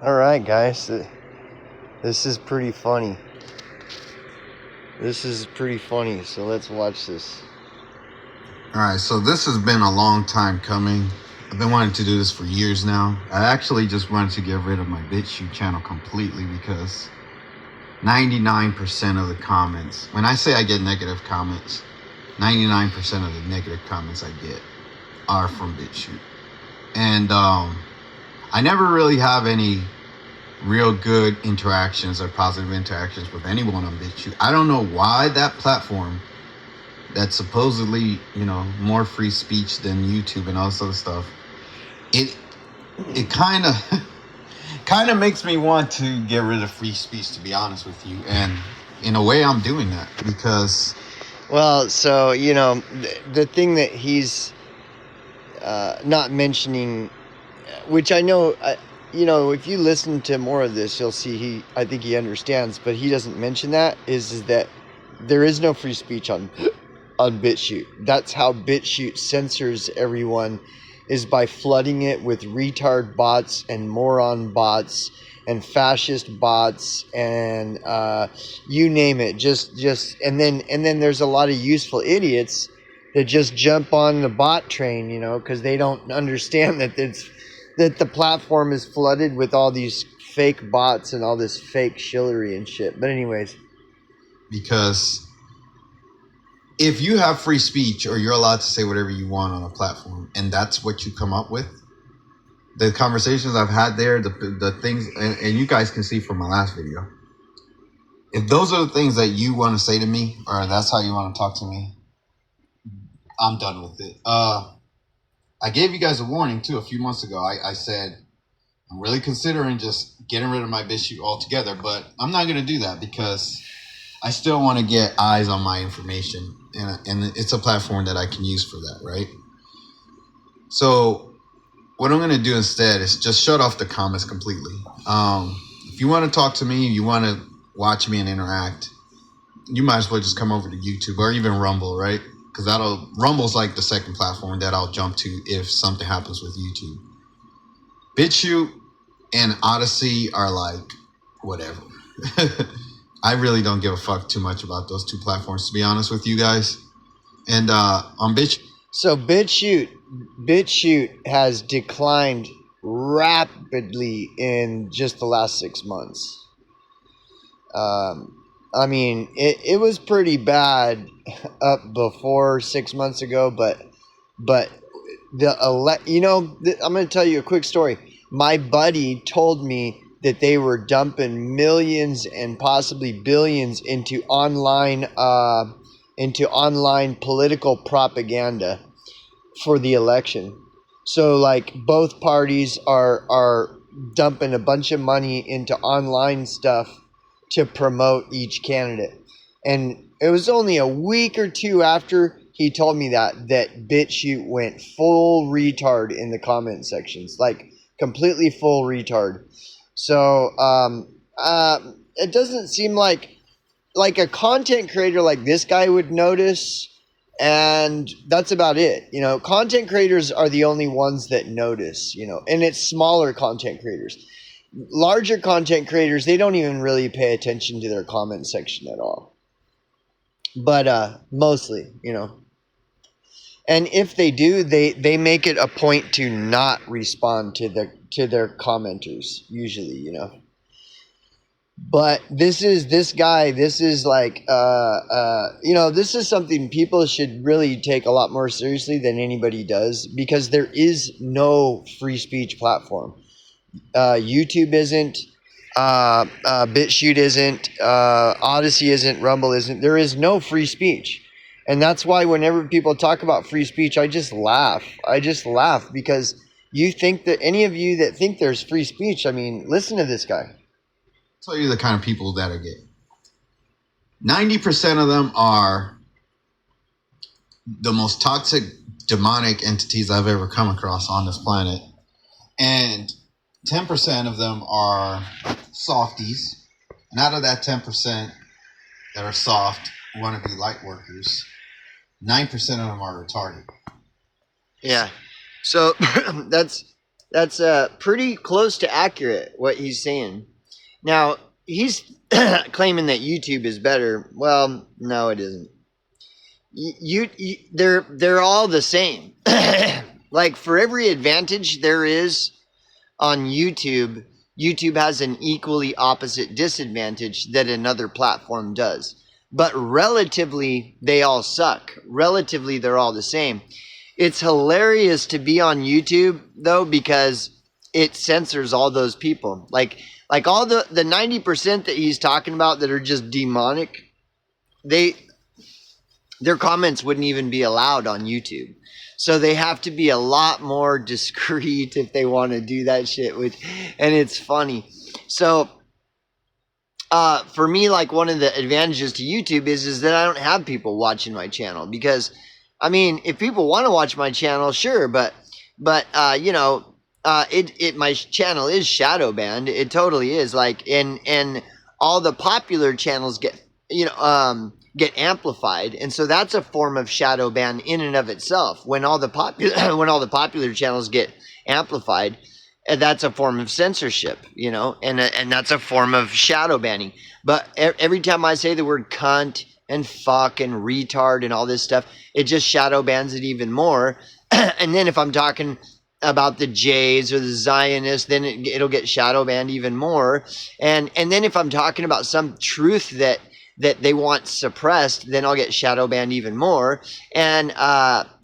All right, guys. This is pretty funny. So let's watch this. All right, so this has been a long time coming. I've been wanting to do this for years now. I actually just wanted to get rid of my BitChute channel completely because 99% of the comments, when I say I get negative comments, 99% of the negative comments I get are from BitChute. And I never really have any real good interactions or positive interactions with anyone on BitChute. I don't know why that platform that's supposedly, more free speech than YouTube and all this other stuff, it kind of kind of makes me want to get rid of free speech, to be honest with you. And in a way, I'm doing that because, well, so the thing that he's not mentioning, which I know, if you listen to more of this, you'll see I think he understands, but he doesn't mention that is that there is no free speech on BitChute. That's how BitChute censors everyone, is by flooding it with retard bots and moron bots and fascist bots and you name it. Just and then there's a lot of useful idiots that just jump on the bot train, because they don't understand that the platform is flooded with all these fake bots and all this fake shillery and shit. But anyways, because if you have free speech or you're allowed to say whatever you want on a platform and that's what you come up with, the conversations I've had there, the things, and you guys can see from my last video, if those are the things that you want to say to me or that's how you want to talk to me, I'm done with it. I gave you guys a warning too a few months ago. I said I'm really considering just getting rid of my BitChute altogether, but I'm not going to do that because I still want to get eyes on my information, and it's a platform that I can use for that, right? So what I'm going to do instead is just shut off the comments completely. If you want to talk to me, you want to watch me and interact, you might as well just come over to YouTube or even Rumble, right? Because Rumble's like the second platform that I'll jump to if something happens with YouTube. BitChute and Odyssey are like whatever. I really don't give a fuck too much about those two platforms, to be honest with you guys. And on BitChute. So BitChute has declined rapidly in just the last 6 months. I mean, it was pretty bad up before 6 months ago, but I'm going to tell you a quick story. My buddy told me that they were dumping millions and possibly billions into online political propaganda for the election. So like both parties are dumping a bunch of money into online stuff to promote each candidate. And it was only a week or two after he told me that BitChute went full retard in the comment sections, like completely full retard. So it doesn't seem like a content creator like this guy would notice, and that's about it. Content creators are the only ones that notice, and it's smaller content creators. Larger content creators, they don't even really pay attention to their comment section at all. But mostly, and if they do, they make it a point to not respond to their commenters usually. But this guy, this is like, this is something people should really take a lot more seriously than anybody does, because there is no free speech platform. YouTube isn't, BitChute isn't, Odyssey isn't, Rumble isn't. There is no free speech. And that's why whenever people talk about free speech, I just laugh. Because you think that any of you that think there's free speech, I mean, listen to this guy. Tell you the kind of people that I get. 90% of them are the most toxic, demonic entities I've ever come across on this planet. And 10% of them are softies. And out of that 10% that are soft, want to be light workers, 9% of them are retarded. Yeah. So that's That's pretty close to accurate what he's saying. Now he's claiming that YouTube is better. Well, no, it isn't. They're all the same. Like for every advantage there is on YouTube, YouTube has an equally opposite disadvantage that another platform does. But relatively, they all suck. Relatively, they're all the same. It's hilarious to be on YouTube though, because it censors all those people. Like all the 90% that he's talking about that are just demonic, their comments wouldn't even be allowed on YouTube. So they have to be a lot more discreet if they want to do that shit, and it's funny. So for me, like one of the advantages to YouTube is that I don't have people watching my channel, because I mean, if people want to watch my channel, sure, but you know, my channel is shadow banned. It totally is. Like, and all the popular channels get, you know, get amplified, and so that's a form of shadow ban in and of itself. When all the popular channels get amplified, that's a form of censorship, you know, and that's a form of shadow banning. But every time I say the word cunt and fuck and retard and all this stuff, it just shadow bans it even more. And then if I'm talking about the Jays or the Zionists, then it'll get shadow banned even more. And then if I'm talking about some truth that they want suppressed, then I'll get shadow banned even more. And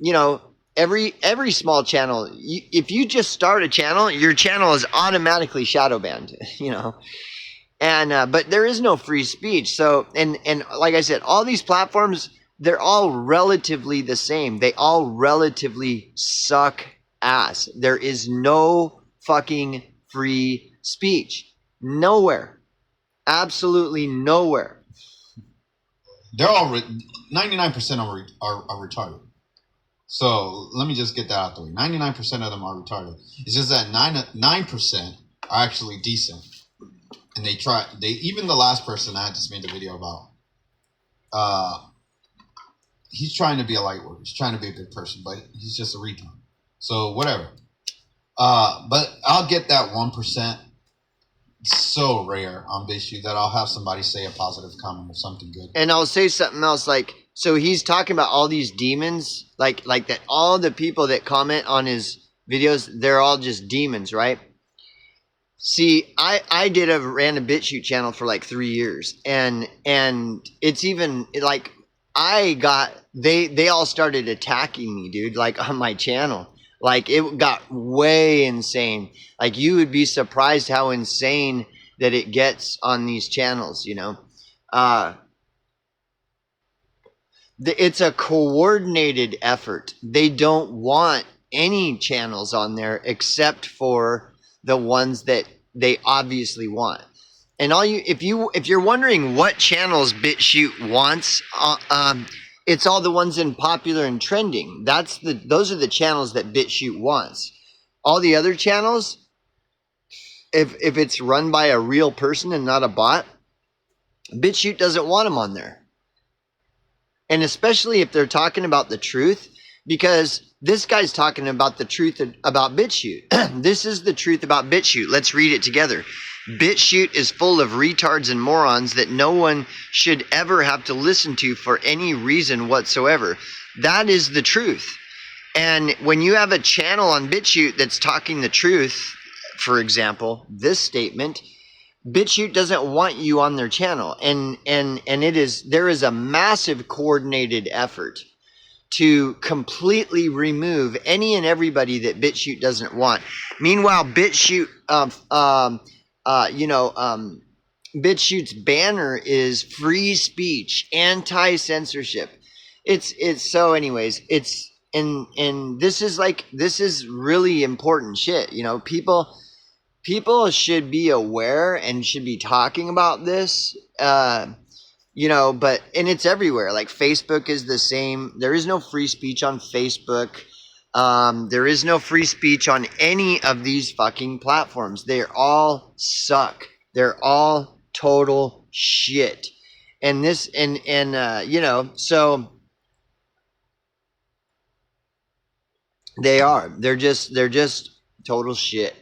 you know, every small channel, if you just start a channel, your channel is automatically shadow banned, you know. And but there is no free speech. So and like I said, all these platforms, they're all relatively the same. They all relatively suck ass. There is no fucking free speech. Nowhere. Absolutely nowhere. They're all 99% are retarded. So let me just get that out the way. 99% of them are retarded. It's just that 9% are actually decent, and they even the last person I just made the video about. He's trying to be a light worker. He's trying to be a good person, but he's just a retard. So whatever. But I'll get that 1%. So rare on BitChute that I'll have somebody say a positive comment or something good. And I'll say something else, like, so he's talking about all these demons, like that all the people that comment on his videos, they're all just demons, right? See, I ran a BitChute channel for like 3 years, and it's even like they all started attacking me, dude, like on my channel. Like it got way insane. Like you would be surprised how insane that it gets on these channels, you know. It's a coordinated effort. They don't want any channels on there except for the ones that they obviously want. And if you're wondering what channels BitChute wants, it's all the ones in popular and trending. Those are the channels that BitChute wants. All the other channels, if it's run by a real person and not a bot, BitChute doesn't want them on there. And especially if they're talking about the truth, because this guy's talking about the truth about BitChute. This is the truth about BitChute. Let's read it together. BitChute is full of retards and morons that no one should ever have to listen to for any reason whatsoever. That is the truth. And when you have a channel on BitChute that's talking the truth, for example, this statement, BitChute doesn't want you on their channel. And there is a massive coordinated effort to completely remove any and everybody that BitChute doesn't want. Meanwhile, BitChute BitChute's banner is free speech, anti-censorship. It's so anyways, it's and this is really important shit. You know, people should be aware and should be talking about this. You know, and it's everywhere. Like Facebook is the same. There is no free speech on Facebook. There is no free speech on any of these fucking platforms. They all suck. They're all total shit. And this, you know, so they are. They're just Total shit.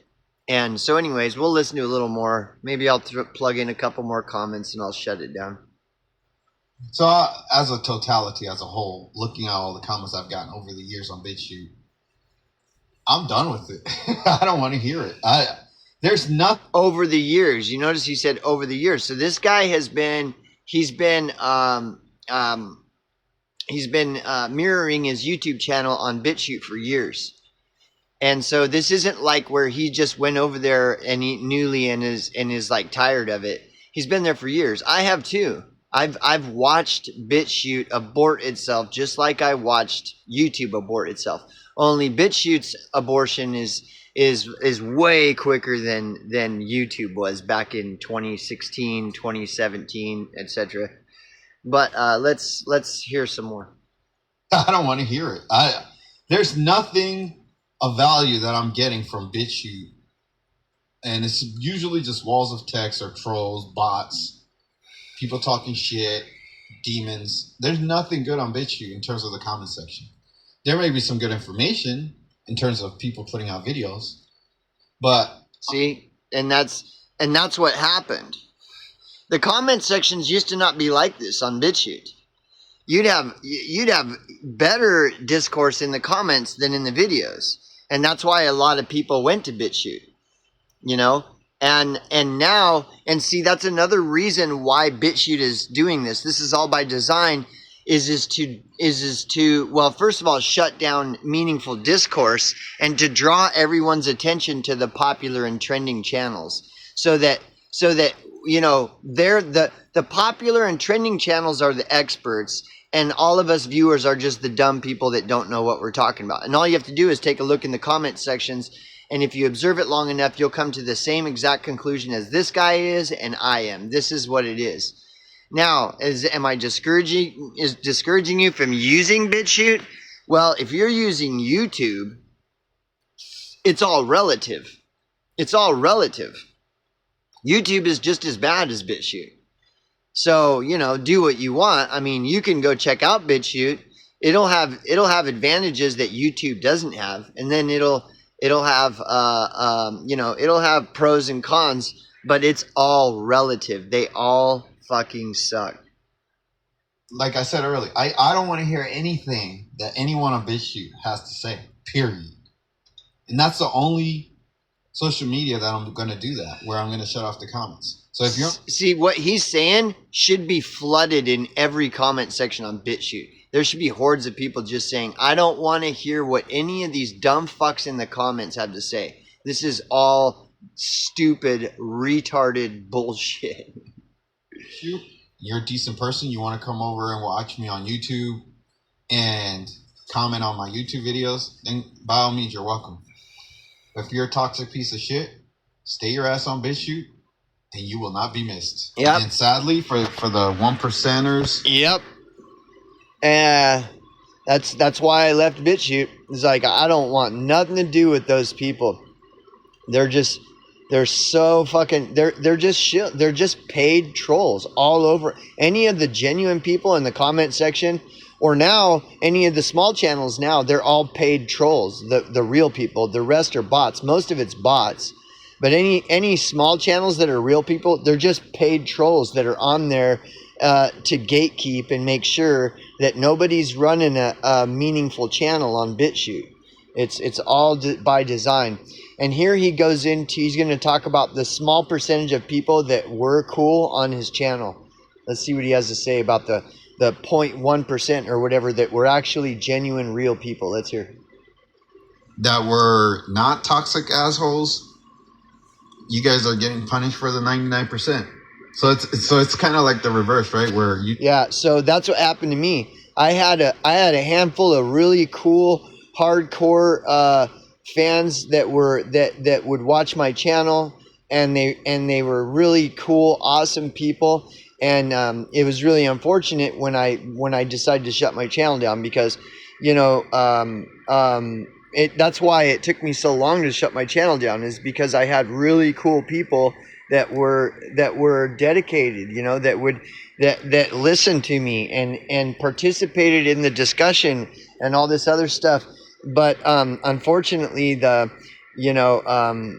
And so, anyways, we'll listen to a little more. Maybe I'll plug in a couple more comments and I'll shut it down. So, as a totality, as a whole, looking at all the comments I've gotten over the years on BitChute, I'm done with it. I don't want to hear it. There's nothing. Over the years, you notice he said over the years. So this guy he's been mirroring his YouTube channel on BitChute for years. And so this isn't like where he just went over there and he newly and is like tired of it. He's been there for years. I have too. I've watched BitChute abort itself just like I watched YouTube abort itself. Only BitChute's abortion is way quicker than YouTube was back in 2016, 2017, etc. But let's hear some more. I don't want to hear it. There's nothing of value that I'm getting from BitChute, and it's usually just walls of text or trolls, bots, people talking shit, demons. There's nothing good on BitChute in terms of the comment section. There may be some good information in terms of people putting out videos, but see, and that's what happened. The comment sections used to not be like this on BitChute. You'd have better discourse in the comments than in the videos, and that's why a lot of people went to BitChute. You know, and now see, that's another reason why BitChute is doing this. This is all by design. Is to well, first of all, shut down meaningful discourse and to draw everyone's attention to the popular and trending channels, so that you know they're the popular and trending channels are the experts, and all of us viewers are just the dumb people that don't know what we're talking about. And all you have to do is take a look in the comment sections, and if you observe it long enough, you'll come to the same exact conclusion as this guy is and I am. This is what it is. Now, am I discouraging you from using BitChute? Well, if you're using YouTube, it's all relative. It's all relative. YouTube is just as bad as BitChute. So, you know, do what you want. I mean, you can go check out BitChute. It'll have advantages that YouTube doesn't have, and then it'll have it'll have pros and cons, but it's all relative. They all fucking suck. Like I said earlier, I don't want to hear anything that anyone on BitChute has to say, period. And that's the only social media that I'm going to do that, where I'm going to shut off the comments. So if you're... See, what he's saying should be flooded in every comment section on BitChute. There should be hordes of people just saying, I don't want to hear what any of these dumb fucks in the comments have to say. This is all stupid, retarded bullshit. You're a decent person, you want to come over and watch me on YouTube and comment on my YouTube videos, then by all means you're welcome. If you're a toxic piece of shit, stay your ass on BitChute and you will not be missed. Yep. And sadly for the 1%ers. Yep. That's why I left BitChute. It's like, I don't want nothing to do with those people. They're so fucking, they're just shit. They're just paid trolls all over. Any of the genuine people in the comment section, or now any of the small channels now, they're all paid trolls. The real people. The rest are bots. Most of it's bots. But any small channels that are real people, they're just paid trolls that are on there to gatekeep and make sure that nobody's running a meaningful channel on BitChute. It's all by design. And here he goes into, he's going to talk about the small percentage of people that were cool on his channel. Let's see what he has to say about the 0.1% or whatever that were actually genuine, real people. Let's hear. That were not toxic assholes. You guys are getting punished for the 99%. So it's kind of like the reverse, right? Where you... Yeah, so that's what happened to me. I had a handful of really cool, hardcore fans that would watch my channel, and they were really cool, awesome people. And it was really unfortunate when I decided to shut my channel down, because, you know, that's why it took me so long to shut my channel down, is because I had really cool people that were dedicated, you know, that listened to me and participated in the discussion and all this other stuff. But unfortunately, The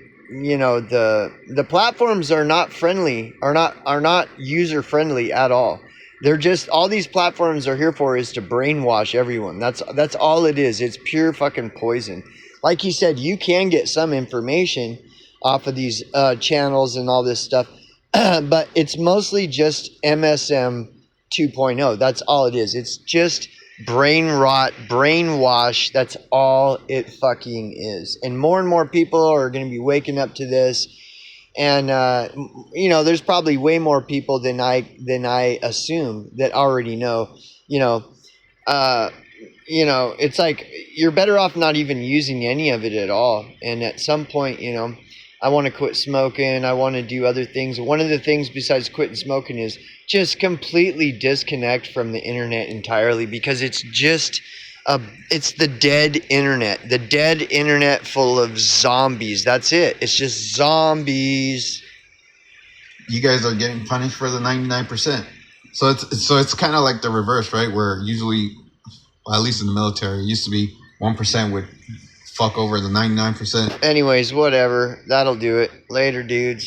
platforms are not friendly, are not user friendly at all. They're just, all these platforms are here for is to brainwash everyone. That's all it is. It's pure fucking poison. Like he said, you can get some information off of these channels and all this stuff, but it's mostly just MSM 2.0. That's all it is. It's just brain rot, brainwash. That's all it fucking is. And more people are going to be waking up to this. And there's probably way more people than I assume that already know. You know, uh, it's like you're better off not even using any of it at all. And at some point, I want to quit smoking. I want to do other things. One of the things besides quitting smoking is just completely disconnect from the internet entirely, because it's just it's the dead internet full of zombies. That's it. It's just zombies. You guys are getting punished for the 99%. So it's kind of like the reverse, right? Where usually, well, at least in the military, it used to be 1% would fuck over the 99%. Anyways, whatever. That'll do it. Later, dudes.